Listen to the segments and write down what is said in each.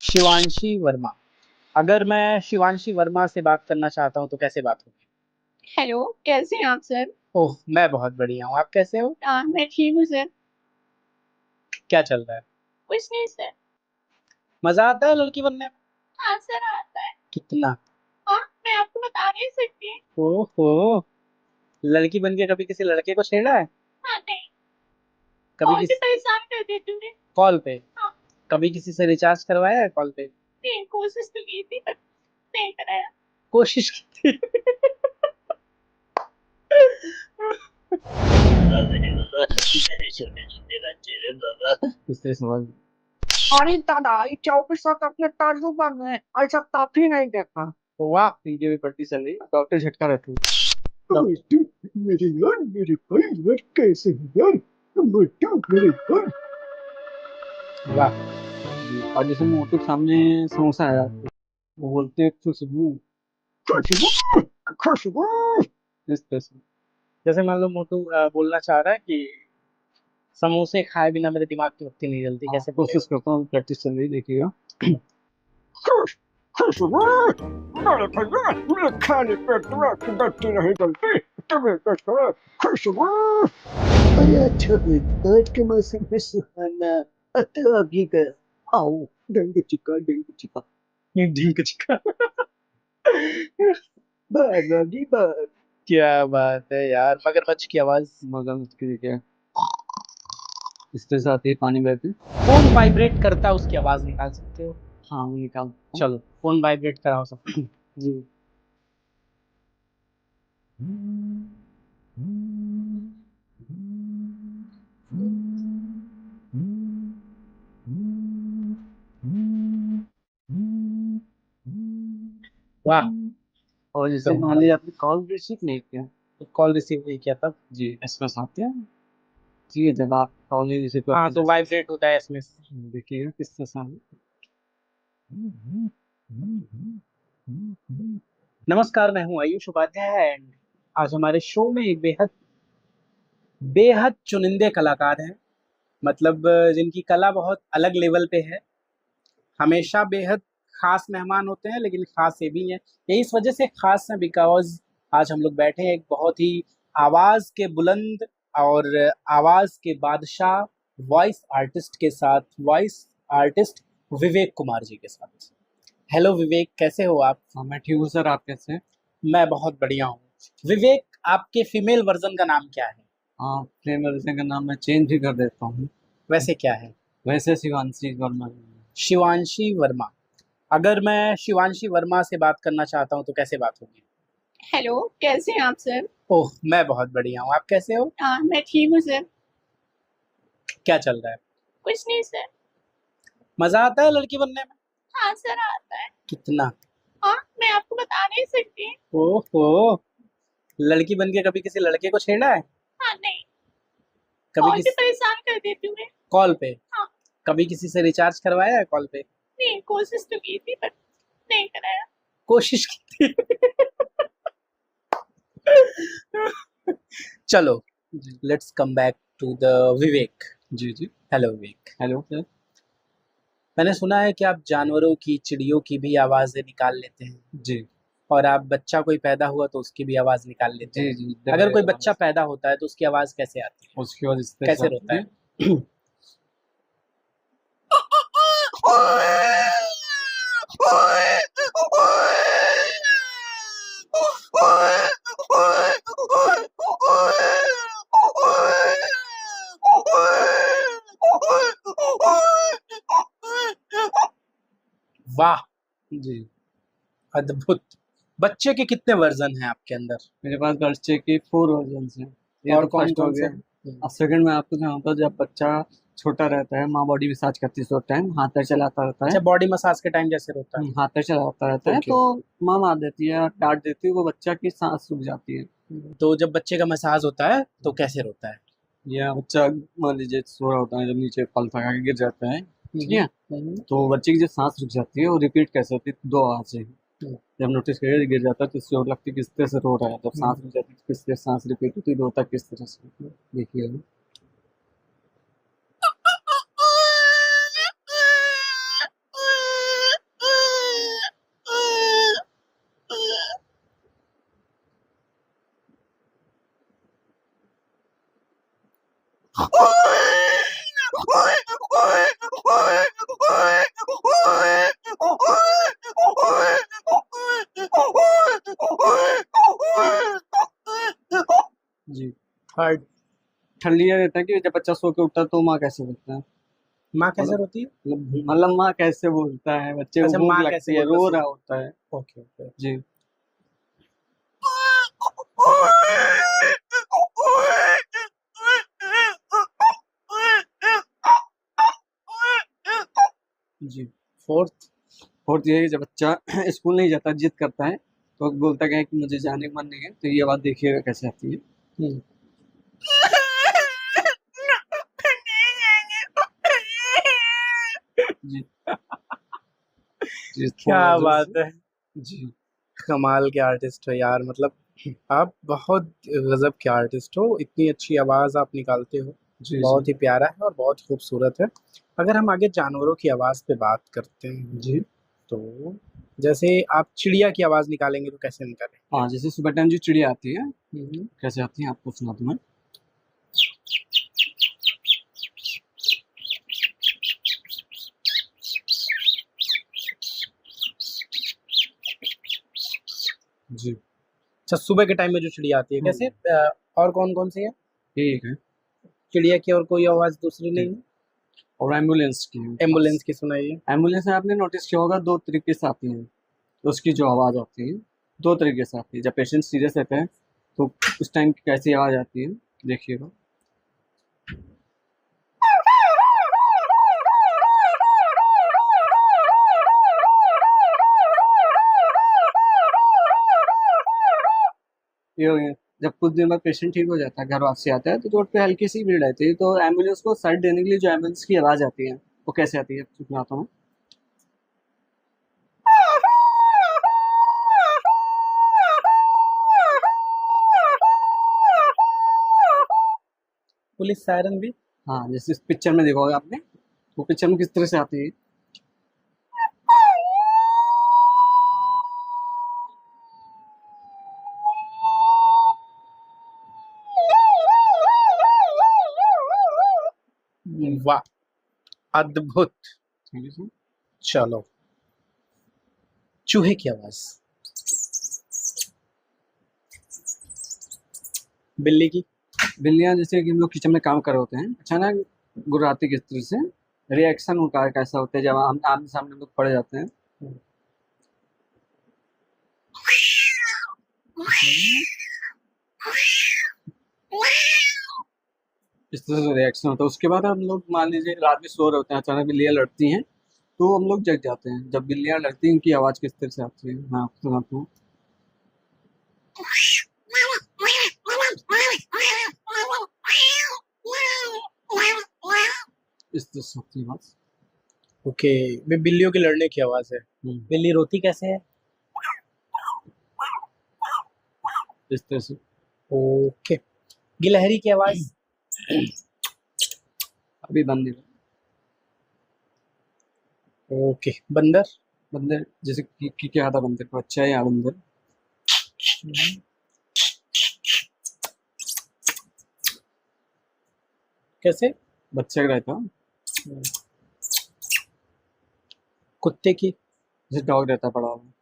शिवांशी वर्मा। अगर मैं शिवांशी वर्मा से बात करना चाहता हूँ तो कैसे बात होगी? हेलो, कैसे हैं आप सर? ओह, मैं बहुत बढ़िया हूँ। आप कैसे हो? मैं ठीक हूँ सर। क्या चल रहा है? कुछ नहीं सर। मजा आता है लड़की बनने में? हाँ सर, आता है। कितना? हाँ, मैं आपको बता नहीं सकती। ओहो, लड़की बन के कभी किसी लड़के को छेड़ा है? हाँ नहीं। कभी कॉल पे किसी परेशान कर देती हूँ मैं। कॉल पे? हाँ। कभी किसी से रिचार्ज करवाया है कॉल पे? नहीं, कोशिश तो की थी पर नहीं कराया। कोशिश की थी। दूसरे सवाल। अरे दादा, ये 24 अपने ताजू बन गए। अच्छा, काफी नहीं देखा। वाह, वीडियो भी पड़ती चल रही। डॉक्टर झटका रहती है। मोटू, मेरे यार, मेरे भाई यार, कैसे हैं यार? मोटू, मेरे यार। वाह जी। और जैसे मोटू के सामने समोसा आया, वो बोलते हैं खुशबू। खुशबू, खुशबू। इस तरह से। जैसे मान लो मोटू बोलना चाह रहा है कि समोसे खाए बिना मेरे दिमाग की बत्ती नहीं जलती, हाँ, कैसे बोलेगा? कोशिश करता हूँ, प्रैक्टिस चल रही, देखिएगा। खुश, खुशबू। मेरे भैया, मेरे खाने पे दिमाग की बत्ती नहीं जलती। तुम्हें कैसे? खुशबू। अरे अच्छा है, आज के मौसम में सुहाना अतः अभी का। आओ, डेंगू चिका, डेंगू चिका। ये ढीक चिका। बार बार बार। क्या बात है यार, मगरमच्छ की आवाज। मगरमच्छ की देखिए, इसके साथ ही पानी बहती। फोन वाइब्रेट करता है, उसकी आवाज निकाल सकते हो? हाँ, वो निकाल। चलो, फोन वाइब्रेट कराओ सब। जी। वाह। और जैसे तो मान लीजिए आपने कॉल रिसीव नहीं किया। कॉल रिसीव नहीं किया तब? जी, एसएमएस आते हैं। जी, जब आप कॉल नहीं रिसीव हाँ, करते तो वाइब्रेट होता है इसमें। हैं, देखिएगा किस तरह से नमस्कार, मैं हूँ आयुष उपाध्याय एंड आज हमारे शो में एक बेहद बेहद चुनिंदे कलाकार हैं। मतलब जिनकी कला बहुत अलग लेवल पे है। हमेशा बेहद खास मेहमान होते हैं, लेकिन खास ये भी हैं। यही इस वजह से खास हैं बिकॉज आज हम लोग बैठे हैं एक बहुत ही आवाज के बुलंद और आवाज के बादशाह वॉइस आर्टिस्ट के साथ, वॉइस आर्टिस्ट विवेक कुमार जी के साथ। हेलो विवेक, कैसे हो आप? हाँ, मैं ठीक हूँ सर, आप कैसे हैं? मैं बहुत बढ़िया हूँ। विवेक, आपके फीमेल वर्जन का नाम क्या है? हाँ, प्रेम रचना का नाम मैं चेंज भी कर देता हूँ। वैसे क्या है? वैसे शिवांशी वर्मा। शिवांशी वर्मा। अगर मैं शिवांशी वर्मा से बात करना चाहता हूँ तो कैसे बात होगी? हेलो, कैसे हैं आप सर? ओह, मैं बहुत बढ़िया हूँ। आप कैसे हो? मैं ठीक हूँ सर। क्या चल रहा है? कुछ नहीं सर। मजा आता है लड़की बनने में? हाँ सर, आता है। कितना? हाँ, मैं आपको बता नहीं सकती। ओहो, लड़की बन के कभी किसी लड़के को छेड़ा है? हाँ नहीं। कभी कॉल पे किस परेशान कर देती हूँ मैं। कॉल पे? हाँ। कभी किसी से रिचार्ज करवाया है कॉल पे? नहीं, कोशिश तो की थी पर नहीं कराया। कोशिश की थी। चलो, जी। Let's come back to the Vivek. जी जी। हेलो विवेक। Hello sir. मैंने सुना है कि आप जानवरों की, चिड़ियों की भी आवाजें निकाल लेते हैं। जी और आप बच्चा कोई पैदा हुआ तो उसकी भी आवाज निकाल लेते जी। हैं। जी, अगर कोई दवाई बच्चा पैदा होता है तो उसकी आवाज कैसे आती है? उसके बाद इस तरह से कैसे रोता आती है? है। वाह, जी। अद्भुत। बच्चे के कितने वर्जन हैं आपके अंदर? मेरे पास बच्चे के 4 वर्जन हैं। ये और तो कौन फर्स्ट हो कौन से गया। हैं? अब सेकंड में आपको क्या होता है, जब बच्चा छोटा रहता है, माँ बॉडी मसाज करती है, उस टाइम हाथ पैर चलाता रहता है। अच्छा, बॉडी मसाज के टाइम जैसे रोता है? हाथ पैर चलाता रहता है, ओके। तो माँ मार देती है, डांट देती है, वो बच्चा की सांस रुक जाती है। तो जब बच्चे का मसाज होता है तो कैसे रोता है? या बच्चा मान लीजिए सो रहा होता है, जब नीचे पल फका के गिर जाता है, ठीक हम्म, है, तो बच्चे की जो सांस रुक जाती है वो रिपीट कैसे होती है, 2 आवाज से। हम्म, जब नोटिस करिए गिर जाता है तो उससे लगती है किस तरह से रो रहा है, जब सांस रुक जाती है तो किस तरह सांस रिपीट होती है, रोता किस तरह से, देखिए। थर्ड, थर्ड ये रहता है कि जब बच्चा सो के उठता है तो माँ कैसे बोलता है, माँ कैसे मतलब रोती है? मतलब माँ कैसे बोलता है, बच्चे को अच्छा, भूख माँ कैसे लगती है, बोलता रो है? रहा होता है। Okay okay. जी। जी। फोर्थ, फोर्थ ये है कि जब बच्चा स्कूल नहीं जाता, जिद करता है, तो बोलता क्या है कि मुझे जाने का मन नहीं है, तो ये आवाज देखिएगा कैसे आती है। जी। जी, क्या थोड़ा जोर बात से। है, जी। कमाल के आर्टिस्ट हो यार, मतलब आप बहुत गजब के आर्टिस्ट हो, इतनी अच्छी आवाज आप निकालते हो, जी, बहुत जी। ही प्यारा है और बहुत खूबसूरत है। अगर हम आगे जानवरों की आवाज पे बात करते हैं, जी। तो जैसे आप चिड़िया की आवाज निकालेंगे तो कैसे निकालें? हाँ, जैसे सुबह टाइम जो चिड़िया आती है, कैसे आती है आपको सुनाता हूँ मैं। जी। अच्छा, सुबह के टाइम में जो चिड़िया आती है कैसे? और कौन कौन सी है ये एक है। चिड़िया की? और कोई आवाज दूसरी जी। नहीं है? और एम्बुलेंस की है। एम्बुलेंस की सुनाइए। एम्बुलेंस में आपने नोटिस किया होगा 2 तरीके से आती हैं, तो उसकी जो आवाज़ आती है 2 तरीके से आती है। जब पेशेंट सीरियस रहता है तो उस टाइम कैसी आवाज़ आती है, देखिएगा। ये हो गया। जब कुछ दिन बाद पेशेंट ठीक हो जाता है, घर वापसी आता है, तो रोड पे हल्की सी भीड़ रहती है, तो एम्बुलेंस को साइड देने के लिए जो एम्बुलेंस की आवाज़ आती है, वो कैसे आती है सुनाता हूँ। पुलिस सायरन भी? हाँ, जैसे इस पिक्चर में देखा होगा आपने, वो पिक्चर में किस तरह से आती है। वाह, अद्भुत। ठीक है सर। चलो, चूहे की आवाज, बिल्ली की? बिल्लियाँ जैसे कि हम लोग किचन में काम कर रहे होते हैं, अचानक गुर्राती किस तरह से, रिएक्शन उनका कैसा होता है जब हम आमने सामने हम लोग पड़ जाते हैं। इस तरह से रिएक्शन होता है। उसके बाद हम लोग मान लीजिए रात में सो रहे होते हैं, अचानक बिल्लियाँ लड़ती हैं, तो हम लोग जग जाते हैं। जब बिल्लियाँ लड़ती हैं, उनकी आवाज़ किस तरह से आती है, मैं आपको सुनाता हूँ। इस तरह से होती है आवाज़। ओके, वे बिल्लियों के लड़ने की आवाज है। बिल्ली रोती कैसे है? इस तरह से। ओके, गिलहरी की आवाज? अभी बंद नहीं। ओके, बंदर? बंदर जैसे कि क्या था, बंदर का बच्चा है या बंदर। कैसे? बच्चा का रहता है। कुत्ते की? जैसे डॉग रहता है बड़ा वाला,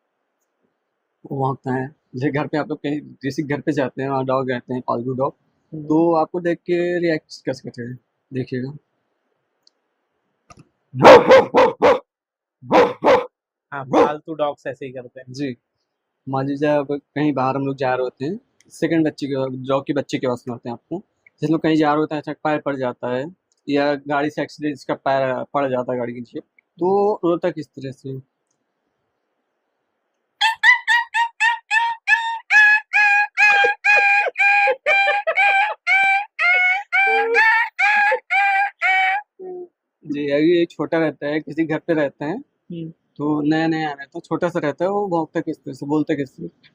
वो भौंकता है। जैसे घर पे आप लोग कहीं किसी घर पे जाते हैं, वहाँ डॉग रहते हैं, पालतू डॉग, तो आपको देख के रिएक्ट कैसे करते हैं, देखिएगा। हाँ, पालतू डॉग्स ऐसे ही करते हैं। जी। मान लीजिए अब कहीं बाहर हम लोग जा रहे होते हैं, सेकंड बच्चे के डॉग के बच्चे के पास में होते हैं आपको, जैसे लोग कहीं जा रहे होते हैं, अचानक पैर पड़ जाता है, या गाड़ी से एक्सीडेंट इसका पैर पड़ जाता है गाड़ी के नीचे, तो रोता किस तरह से। जी, अभी एक छोटा रहता है, किसी घर पे रहते हैं, तो नया नया रहता है, छोटा सा रहता है, वो भौंकता किस तरह से, बोलता किस तरह से।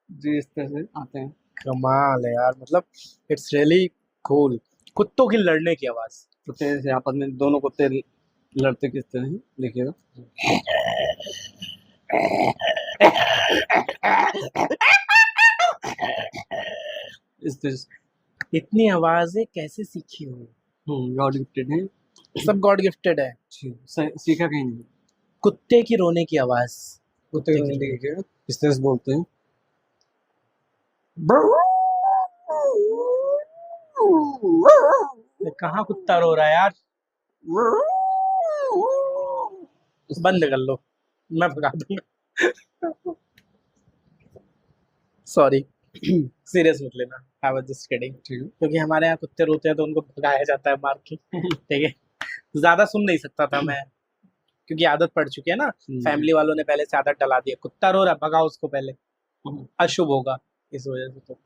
जी, इस तरह से आते हैं। कमाल है यार, मतलब इट्स रियली कूल। कुत्तों की लड़ने की आवाज? कुत्ते से आपस में दोनों कुत्ते लड़ते किस तरह हैं, देखिएगा। इस तरह से। इतनी आवाजें कैसे सीखी हो? गॉड गिफ्टेड है। सब गॉड गिफ्टेड है। सीखा कहीं नहीं। कुत्ते की रोने की आवाज? कुत्ते का रोने देखिएगा किस तरह से बोलते हैं। ये कहाँ कुत्ता रो रहा है यार, बंद कर लो, मैं भगा दूंगा। सॉरी, सीरियस मत लेना, आई वाज जस्ट किडिंग। ठीक है। क्योंकि हमारे यहाँ कुत्ते रोते हैं तो उनको भगाया जाता है मार के, ठीक है। ज्यादा सुन नहीं सकता था मैं, क्योंकि आदत पड़ चुकी है ना, फैमिली वालों ने पहले से आदत डला दी है, कुत्ता रो रहा है भगाओ उसको पहले, अशुभ होगा, इस वजह से। तो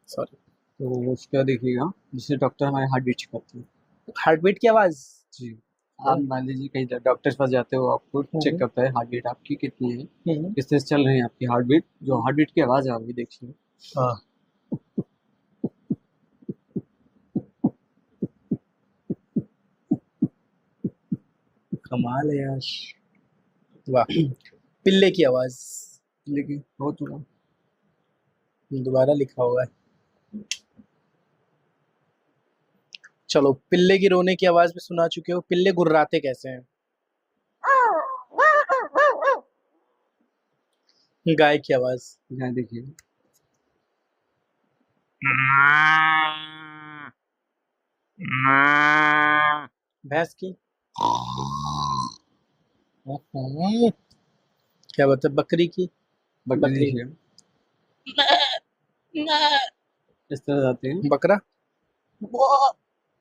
सॉरी। तो उसका देखिएगा जिससे डॉक्टर हमारे हार्ट बीट चेक करते हैं। हार्ट बीट की आवाज। जी, आप मान लीजिए कहीं डॉक्टर के पास जाते हो, आपको चेक करता है हार्ट बीट आपकी कितनी है, किस तरह से चल रही है आपकी हार्ट बीट। जो हार्ट बीट की आवाज आ रही देखिए, हाँ, कमाल है यार, वाह। पिल्ले की आवाज, लेकिन बहुत थोड़ा दोबारा लिखा हुआ है। चलो, पिल्ले की रोने की आवाज भी सुना चुके हो, पिल्ले गुर्राते कैसे हैं? गाय की आवाज, यहाँ देखिए, भैंस की, क्या बता, बकरी की, बकरी देखिए इस तरह जाते हैं। बकरा,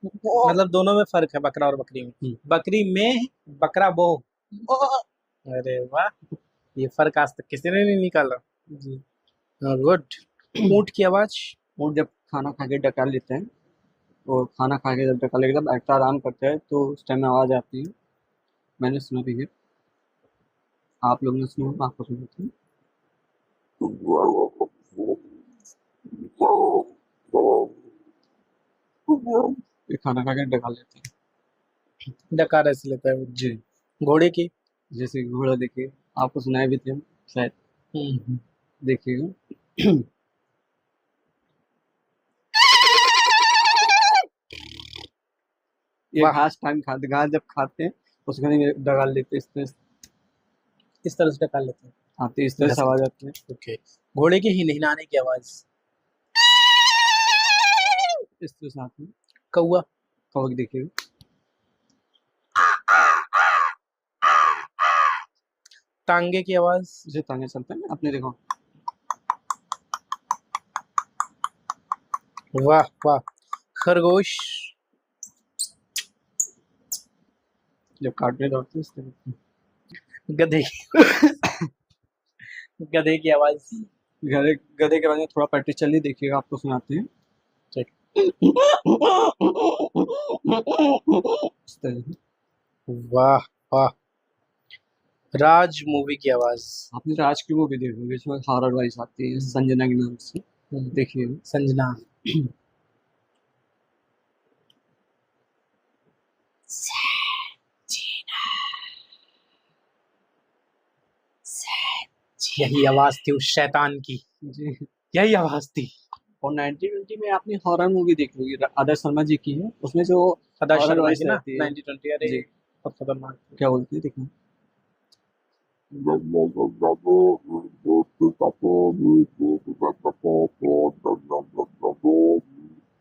मतलब दोनों में फर्क है, बकरा और बकरी में। बकरी में, बकरा बो। अरे वाह, ये फर्क आज तक किसी ने नहीं निकाला। जी, गुड। ऊंट की आवाज, और जब खाना खा के डकार लेते हैं, और खाना खा के जब डकार लेके जब बैठता आराम करता है तो उस टाइम में आवाज आती है। मैंने सुना भी है, आप लोग ने सुना, आपको सुना था। ये खाना खा के डकार लेते हैं। डकार ऐसे लेता है वो। जी, घोड़े की, जैसे घोड़ा देखिए, आपको सुनाए भी थे शायद, देखिएगा। ये वाह। घास टाइम खाते, घास जब खाते हैं उसके लिए डगा लेते हैं, इस तरह से डकार लेते हैं, आते इस तरह से आवाज आती है। ओके। घोड़े की हिनहिनाने की आवाज, इस तरह से आती है। कौवा, कौवा देखिए, टांगे की आवाज, जैसे तांगे चलते हैं आपने देखा। वाह वाह। खरगोश, जब काटने दौड़ते हैं इस तरह। गधे गधे की आवाज, गधे गधे के बारे में थोड़ा प्रैक्टिस चलिए, देखिएगा आपको सुनाते हैं। ठीक। इस तरह से। वाह वाह। राज मूवी की आवाज, आपने राज की मूवी देखी होगी, इसमें हॉरर वाइज आती है संजना के नाम से, देखिए। संजना, यही आवाज थी उस शैतान की, जी, यही आवाज थी। और 1920 में आपने हॉरर मूवी देखी होगी, आदर्श शर्मा जी की है, उसमें जो आदर्श हॉरर शर्मा वाइज की ना, रहती है। 1920, अरे जी, बहुत खतरनाक। क्या बोलती है देखना।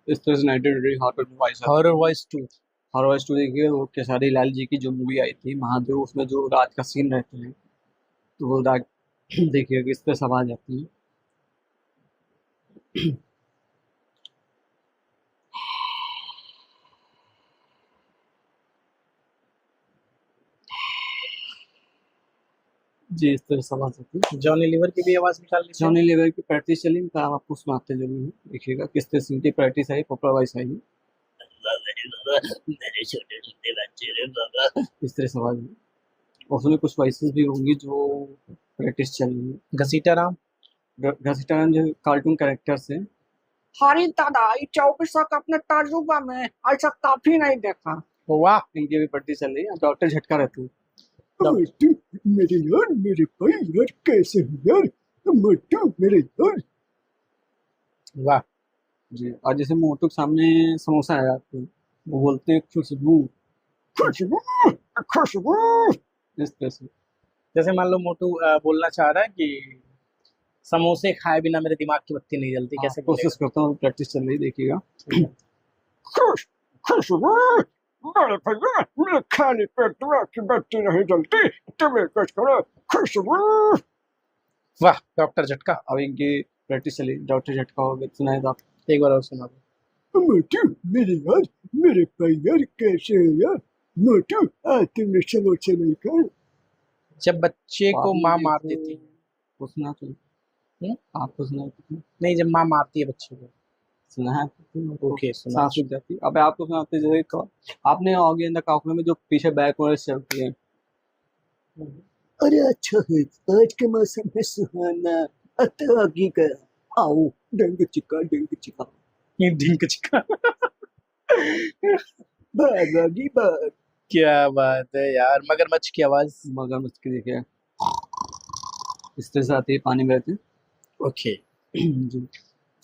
इस तरह से 1920 horror movie horror voice 2, horror wise two देखिए। वो खेसारी लाल जी की जो मूवी आई थी महादेव, उसमें जो रात का सीन रहते हैं, तो वो रात देखिए किस तरह से आवाज आती है। जी, इस तरह से आवाज आती है। जॉनी लीवर की भी आवाज निकाल ली थी। जॉनी लीवर की प्रैक्टिस चली, तो आप आपको सुनाते जरूर हैं, देखिएगा किस तरह से उनकी प्रैक्टिस आई, पॉपुलर वॉइस आई है। मेरे छोटे छोटे बच्चे रे बाबा। इस तरह से आवाज है। और उसमें कुछ वॉइसेस भी होंगी जो प्रैक्टिस चल रही है। घसीटा राम, घसीटाराम जो कार्टून कैरेक्टर्स हैं, अरे दादा, ये 24 अपने तजुर्बा में ऐसा काफी नहीं देखा। वाह। इनकी भी प्रैक्टिस चल रही है। डॉक्टर झटका रहती है, मेरे यार, मेरे भाई यार, कैसे हो यार, मोटू मेरे यार। वाह। जी। और जैसे मोटू के सामने समोसा आ जाते हैं, वो बोलते हैं खुशबू, खुशबू खुशबू। इस तरह से। जैसे मान लो मोटू बोलना चाह रहा है कि समोसे खाए बिना मेरे दिमाग की बत्ती नहीं जलती, कैसे कोशिश करता हूँ, प्रैक्टिस चल रही देखिएगा। बोलेगा? खुश खुशबू मेरे भैया, मेरे खाली पेट दिमाग की बत्ती नहीं जलती, तुम्हें कुछ करो खुशबू। वाह डॉक्टर झटका, अब इनकी प्रैक्टिस चली, डॉक्टर झटका हो गया, सुनाए तो आप। एक बार और सुना दो। मोटू मेरे यार, मेरे भाई यार कैसे है यार? मोटू आज तुमने समोसे नहीं खाए? जब बच्चे को माँ मारती थी। सुना तो हम्म? आपको सुना तो नहीं, जब माँ मारती है बच्चे को। सुना है तो ओके सुना। सांस रुक जाती है। अब आपको सुनाते जैसे आपने ऑगी इन द काफले में जो पीछे बैक वॉइस चलती है। अरे अच्छा है, आज के मौसम में सुहाना अतरागी का आओ, डेंगू चिका ये ढिंक चिका। भागी भाग। क्या बात है यार, मगरमच्छ की आवाज। मगरमच्छ की देखिए इस तरह से आती है, पानी में रहते हैं। ओके। जी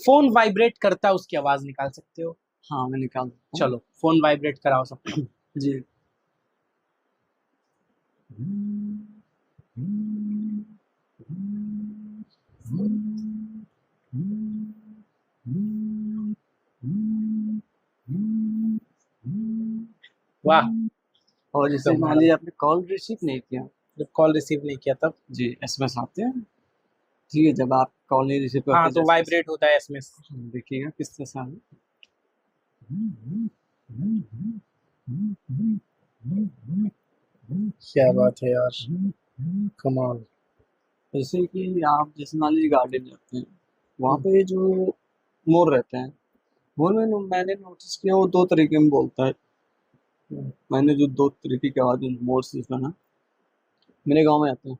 फोन वाइब्रेट करता है, उसकी आवाज निकाल सकते हो? हाँ, मैं निकाल सकता हूँ। चलो फोन वाइब्रेट कराओ सबका। जी वाह। और जैसे एकदम मान लीजिए आपने कॉल रिसीव नहीं किया, जब कॉल रिसीव नहीं किया तब? जी एसएमएस आते हैं। ठीक है, जब आप कॉल नहीं रिसीव हाँ करते तो जैसे वाइब्रेट होता है एसएमएस। देखिएगा किस तरह से आए। क्या बात है यार, कमाल। जैसे कि आप जैसे मान लीजिए गार्डन जाते हैं, वहाँ पे जो मोर रहते हैं, मोर में मैंने नोटिस किया वो दो तरीके में बोलता है। मैंने जो दो तरीके की आवाज मोर से सुना, मेरे गांव में आते हैं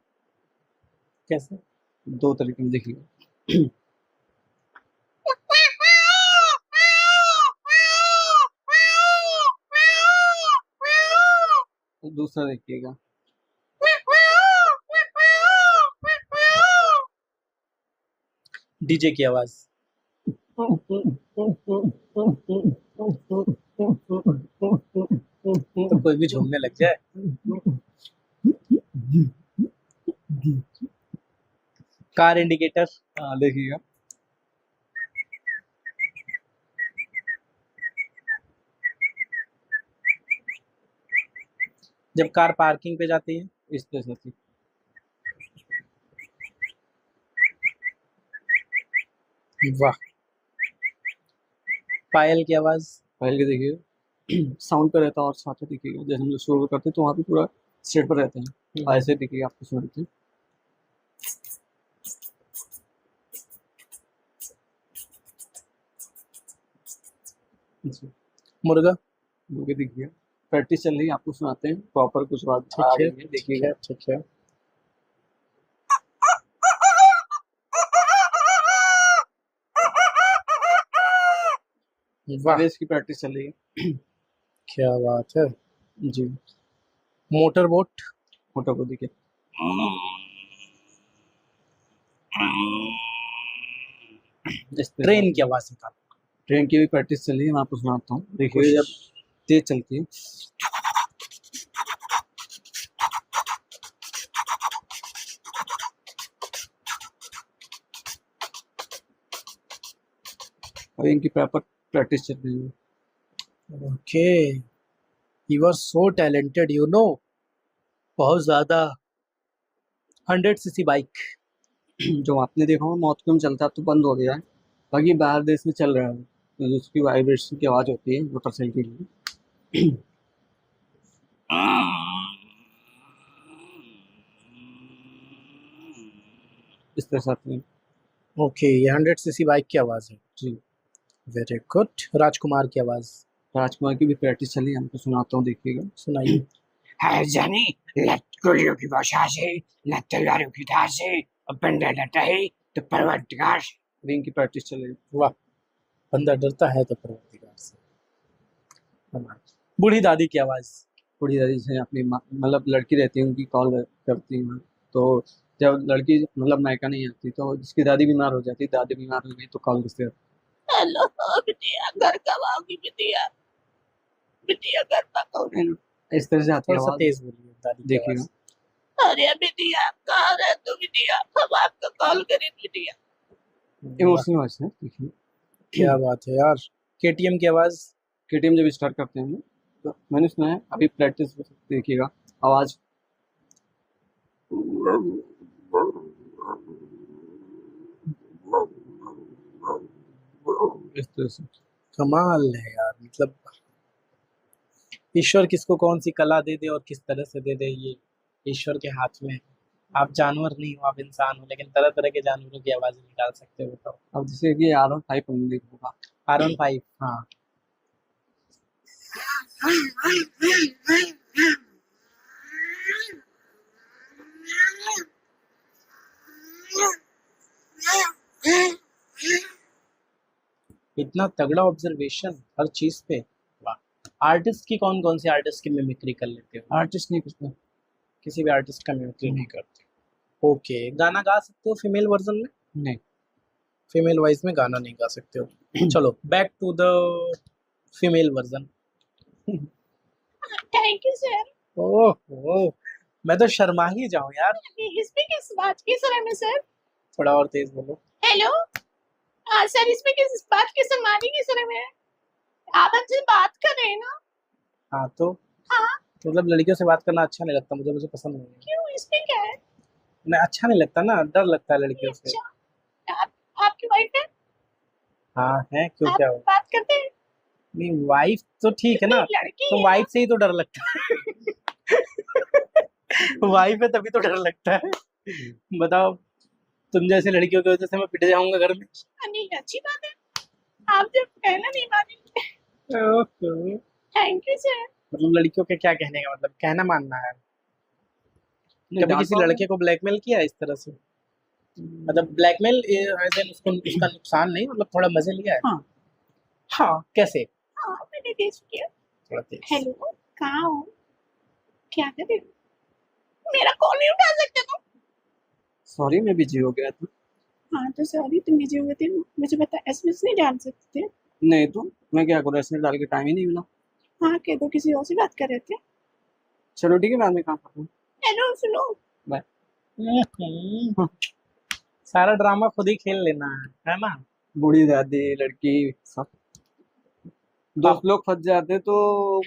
कैसे? दो तरीके में, देखिए। तो दूसरा देखिएगा, डीजे की आवाज। तो कोई भी झूमने लग जाए। Car indicator. हाँ देखिएगा, जब कार पार्किंग पे जाती है। इस तरह से। वाह। पायल की आवाज। पहले के देखिए साउंड पे रहता है और साथ में देखिएगा जैसे हम लोग शोर करते हैं तो वहाँ पे पूरा स्ट्रेट पर रहते हैं, ऐसे देखिएगा आपको सुनते हैं। जी मुर्गा। मुझे देखिए प्रैक्टिस चल रही है, आपको सुनाते हैं प्रॉपर कुछ बात आ ठीक है, रही है, देखिएगा। ठीक है। वाह पहले इसकी प्रैक्टिस चल रही है। क्या बात है। जी मोटर बोट। फोटो को देखिए, इस तरह ट्रेन की आवाज निकाल। ट्रेन की भी प्रैक्टिस चल रही है, मैं आपको सुनाता हूँ। देखिए जब तेज चलती है, और इनकी प्रॉपर प्रैक्टिस चल रही है। Okay, you are so talented you know, बहुत ज्यादा। 100 सीसी बाइक। जो आपने देखा होगा मौत क्यों चलता है, अब तो बंद हो गया है, बाकी बाहर देश में चल रहा है। तो उसकी वाइब्रेशन की आवाज होती है मोटरसाइकिल की। इस तरह से आती है। ओके, ये 100 सीसी बाइक की आवाज है। जी वेरी गुड। राजकुमार की आवाज राजकुमार की भी प्रैक्टिस चली, हमको सुनाता हूँ, देखिएगा। सुनाइए। है जानी लत गोलियों की वर्षा से, लत तलवारों की धार से, और बंदा डरता है तो परवरदिगार से। अभी इनकी प्रैक्टिस चल रही है। वाह, बंदा डरता है तो परवरदिगार से। कमाल। बूढ़ी दादी की आवाज। थोड़ी देर से अपनी मतलब लड़की रहती है उनकी कॉल करती हूँ, तो जब लड़की मतलब मायका नहीं आती तो जिसकी दादी बीमार हो जाती, दादी बीमार हो गई तो कॉल करते हैं। हेलो बिटिया, घर कब आओगी बिटिया? बिटिया घर कब आओगी? इस तरह से आती है थोड़ा सा आवाज, तेज बोलिए दादी की देखिएगा। आवाज। अरे बिटिया, कहाँ रहे तू बिटिया? हम आपको कॉल करें बिटिया। इमोशनल वॉइस है, देखिए। क्या बात है यार, केटीएम की आवाज। केटीएम जब स्टार्ट करते हैं तो मैंने सुना है, अभी प्रैक्टिस देखिएगा आवाज। इस तरह से। कमाल है यार, मतलब ईश्वर किसको कौन सी कला दे दे और किस तरह से दे दे, ये ईश्वर के हाथ में है। आप जानवर नहीं हो, आप इंसान हो, लेकिन तरह तरह के जानवरों की आवाजें निकाल सकते हो। बताओ। अब जैसे कि R15 हमने देखा होगा। R15, हाँ। इतना तगड़ा ऑब्जर्वेशन हर चीज पे। वाह। आर्टिस्ट की कौन कौन से आर्टिस्ट की मिमिक्री कर लेते हो? आर्टिस्ट नहीं कुछ किसी भी आर्टिस्ट का मिमिक्री नहीं करते? ओके, गाना गा सकते हो फीमेल वर्जन में? नहीं। फीमेल वॉइस में गाना नहीं गा सकते हो। चलो back to the female version. Thank you sir. ओह, मैं तो शर्मा ही जाऊं यार। इसमें किस बात की शर्म है सर? थोड़ा और तेज बोलो। हेलो। हाँ सर, इसमें किस बात की शर्माने की शर्म है? आप हमसे बात कर रहे हैं ना? हाँ तो हाँ। मतलब लड़कियों से बात करना अच्छा नहीं लगता मुझे, मुझे पसंद नहीं है। क्यों, इसमें क्या है? नहीं, अच्छा नहीं लगता ना, डर लगता है लड़कियों से। अच्छा, आप आपकी वाइफ है? हाँ है, क्यों, आप क्या हो? बात करते हैं? नहीं, वाइफ तो ठीक है ना, नहीं, लड़की तो है वाइफ से ही तो डर लगता है। वाइफ है तभी तो डर लगता है। बताओ, तुम जैसी लड़कियों की वजह से मैं पिट जाऊंगा घर में। ना। नहीं, अच्छी बात है। आप जब कहना नहीं मानेंगे। ओहो। Thank you sir. मतलब लड़कियों के क्या कहने का मतलब, कहना मानना है। नहीं, कभी किसी डांटा होगा। लड़के को ब्लैकमेल किया इस तरह से? मतलब ब्लैकमेल एज इन उसको उसका नुकसान नहीं, मतलब थोड़ा मजे लिया है। हाँ। हाँ, कैसे? हाँ, मैंने देख किया। थोड़ा तेज। हेलो, कहाँ हो? क्या कर रहे हो? मेरा कॉल नहीं उठा सकते तुम? सॉरी, मैं बिजी हो गया था। हाँ तो सॉरी, तुम बिजी हुए थे, मुझे पता। एसएमएस नहीं डाल सकते थे? नहीं तो मैं क्या करूँ, ऐसे डाल के टाइम ही नहीं मिला। हाँ, कह दो किसी और से बात कर रहे थे। चलो ठीक है, बाद में काम करता हूँ। हेलो, सुनो। बाय। सारा ड्रामा खुद ही खेल लेना है ना? बूढ़ी दादी लड़की सब दोस्त आप लोग फंस जाते तो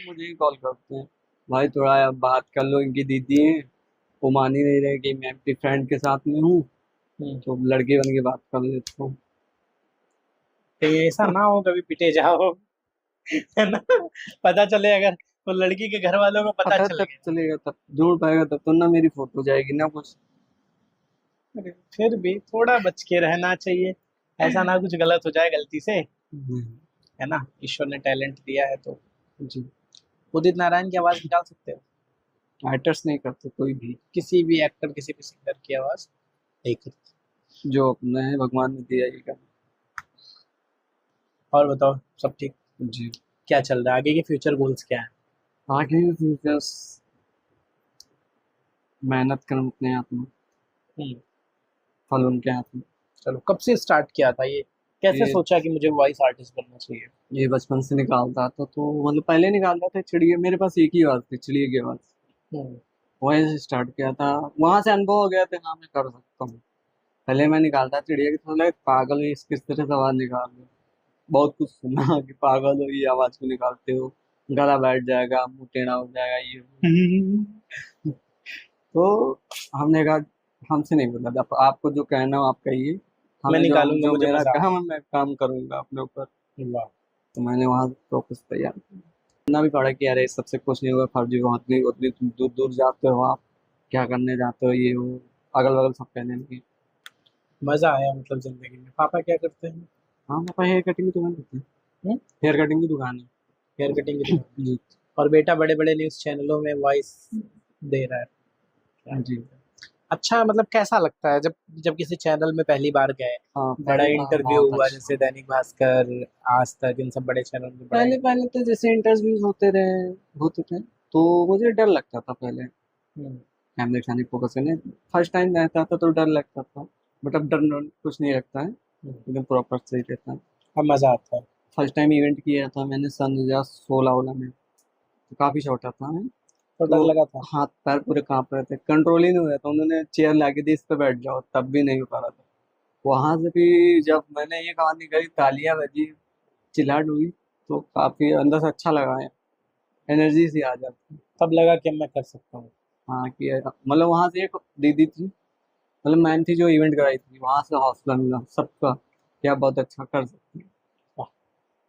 मुझे ही कॉल करते हैं, भाई थोड़ा बात कर लो, इनकी दीदी है, वो मान ही नहीं रहे कि मैं अपनी फ्रेंड के साथ में हूँ, तो लड़के बन के बात कर लेता हूँ। कहीं ऐसा ना हो कभी पिटे जाओ, है ना? पता चले अगर तो लड़की के घर वालों को पता पता चल तब गया। चलेगा, तब ढूंढ पाएगा, तब तो ना मेरी फोटो जाएगी ना कुछ। अरे, फिर भी थोड़ा बच के रहना चाहिए, ऐसा ना कुछ गलत हो जाए गलती से, है ना? ईश्वर ने टैलेंट दिया है तो। जी। उदित नारायण की आवाज निकाल सकते हो? राइटर्स नहीं करते कोई भी, किसी भी एक्टर, किसी भी सिंगर की आवाज नहीं करते। जो अपना है भगवान ने दिया ही का। और बताओ, सब ठीक? जी। क्या चल रहा है, आगे के फ्यूचर गोल्स क्या है? आगे फ्यूचर्स, मेहनत करूँ अपने आप में, हम्म, फल उनके हाथ में। चलो, कब से स्टार्ट किया था ये? कैसे ये सोचा कि मुझे वॉइस आर्टिस्ट बनना चाहिए? ये बचपन से निकालता था, तो मतलब पहले निकालता था चिड़िया, मेरे पास एक ही आवाज़ थी, चिड़िया की आवाज़। हम्म, वहीं से स्टार्ट किया था, वहां से अनुभव हो गया था, हाँ मैं कर सकता हूँ। पहले मैं निकालता चिड़िया की, तो लगा पागल है, किस तरह से आवाज़ निकाल रहे हो। बहुत कुछ सुना कि पागल हो, ये आवाज़ क्यों निकालते हो, गला बैठ जाएगा, मुंह टेढ़ा हो जाएगा, ये वो। तो हमने कहा हमसे नहीं बोला, आपको जो कहना हो आप कहिए, मैं हमें जो निकालूंगा, जो मुझे मेरा मजा काम है मैं काम करूंगा अपने ऊपर। वाह। तो मैंने वहाँ फोकस तैयार करना भी पड़ा कि अरे सबसे कुछ नहीं होगा, फर्जी हो, उतनी उतनी तुम दूर दूर जाते हो, आप क्या करने जाते हो, ये वो अगल बगल सब कहने लगे। मजा आया मतलब जिंदगी में। पापा क्या करते हैं? हाँ, पापा हेयर कटिंग की दुकान करते हैं, हेयर कटिंग की दुकान हेयर कटिंग की है। दुकान। जी। और बेटा बड़े बड़े न्यूज चैनलों में वॉइस दे रहा है। क्या जी। अच्छा, मतलब कैसा लगता है जब जब किसी चैनल में पहली बार गए? हाँ, बड़ा पहली बार इंटरव्यू बहुत हुआ, अच्छा। जैसे दैनिक भास्कर, आज तक, इन सब बड़े चैनल में बड़ा पहले पहले तो जैसे इंटरव्यूज होते थे तो मुझे डर लगता था पहले, हम्म, कैमरे के सामने फोकस करने, फर्स्ट टाइम रहता था तो डर लगता था, बट अब डर कुछ नहीं लगता है, एकदम प्रॉपर सही रहता है। अब मजा आता है। फर्स्ट टाइम इवेंट किया था मैंने सन 2016 वाला में, तो काफ़ी छोटा था मैं, तो डर लगा था। हाथ पैर पूरे कांप रहे थे, कंट्रोल ही नहीं हो रहा था। उन्होंने चेयर लाके दी, इस पे बैठ जाओ, तब भी नहीं हो पा रहा था। वहां से भी जब मैंने ये कहानी करी, तालियां बजी, चिल्लाहट हुई, तो काफी अंदर से अच्छा लगा है, एनर्जी सी आ जाती है। तब लगा कि अब मैं कर सकता हूँ। हाँ कि मतलब वहां से एक दीदी थी, मतलब मैम थी जो इवेंट कराई थी, वहां से हौसला मिला सबका कि आप बहुत अच्छा कर सकते हैं। वाह।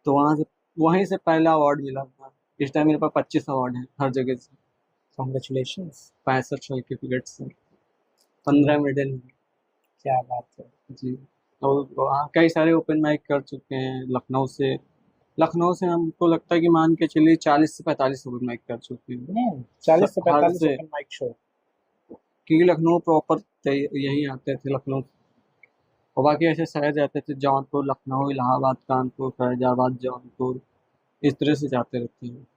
तो वहां से, वहीं से पहला अवार्ड मिला था। इस टाइम मेरे पास 25 अवार्ड हैं हर जगह से, कॉन्ग्रेचुलेशन। 65 सर्टिफिकेट से, 15 मेडल। क्या बात है। जी। तो वहाँ कई सारे ओपन माइक कर चुके हैं। लखनऊ से हमको लगता है कि मान के चलिए 40 से 45 ओपन माइक कर चुके हैं 40 से हर 45 से, ओपन माइक शो। क्योंकि लखनऊ प्रॉपर यहीं आते थे लखनऊ, और बाकी ऐसे शहर जाते थे, जौनपुर, लखनऊ, इलाहाबाद, कानपुर, फैजाबाद, जौनपुर, इस तरह से जाते रहते हैं।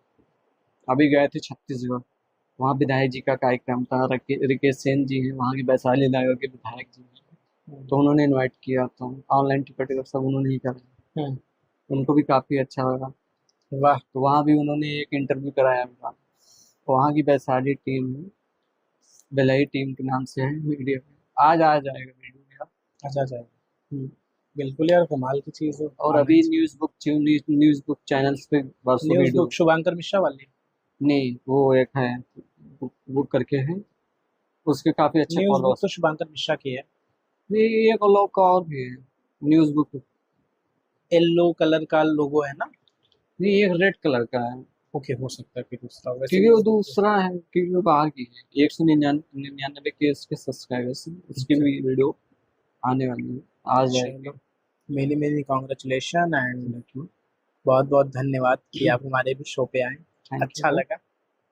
अभी गए थे छत्तीसगढ़, वहाँ विधायक जी का कार्यक्रम था, रिकेश सेन जी हैं वहाँ के, वैशाली नगर के विधायक जी हैं, तो उन्होंने इनवाइट किया, तो ऑनलाइन टिकट सब उन्होंने ही करा, हम्म। उनको भी काफ़ी अच्छा लगा। वाह। तो वहाँ भी उन्होंने एक इंटरव्यू कराया मेरा, तो वहाँ की वैशाली टीम है, बेलई टीम के नाम से है, मीडिया आज आ जाएगा वीडियो मेरा। अच्छा जाए। हम्म। बिल्कुल यार, कमाल की चीज है। और अभी न्यूज़ बुक चैनल्स पे परसों news video, book Shubhankar Mishra वाली। नहीं वो एक है, बुक करके है, उसके काफ़ी अच्छे न्यूज बुक फॉलोअर्स। तो शुभांकर मिश्रा की है। नहीं, एक लोग का और भी है, न्यूज़ बुक। येलो कलर का लोगो है ना। नहीं, एक रेड कलर का है, ओके, हो सकता है कि दूसरा हो। वैसे क्योंकि वो न्यूज़ बुक दूसरा है, क्योंकि वो बाहर की है। 199 के इसके सब्सक्राइबर्स हैं, उसकी भी वीडियो आने वाली है, आ जाएगी। चलो, मेरी मेरी कॉन्ग्रेचुलेशन एंड बहुत बहुत धन्यवाद कि आप हमारे भी शो पे आए। थैंक अच्छा यू। लगा,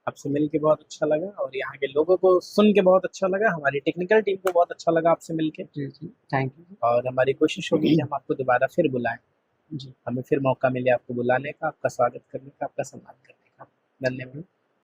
आपसे मिल के बहुत अच्छा लगा, और यहाँ के लोगों को सुन के बहुत अच्छा लगा, हमारी टेक्निकल टीम को बहुत अच्छा लगा आपसे मिल के। जी जी, थैंक यू। और हमारी कोशिश होगी कि हम आपको दोबारा फिर बुलाएं। जी। हमें फिर मौका मिले आपको बुलाने का, आपका स्वागत करने का, आपका सम्मान करने का। धन्यवाद।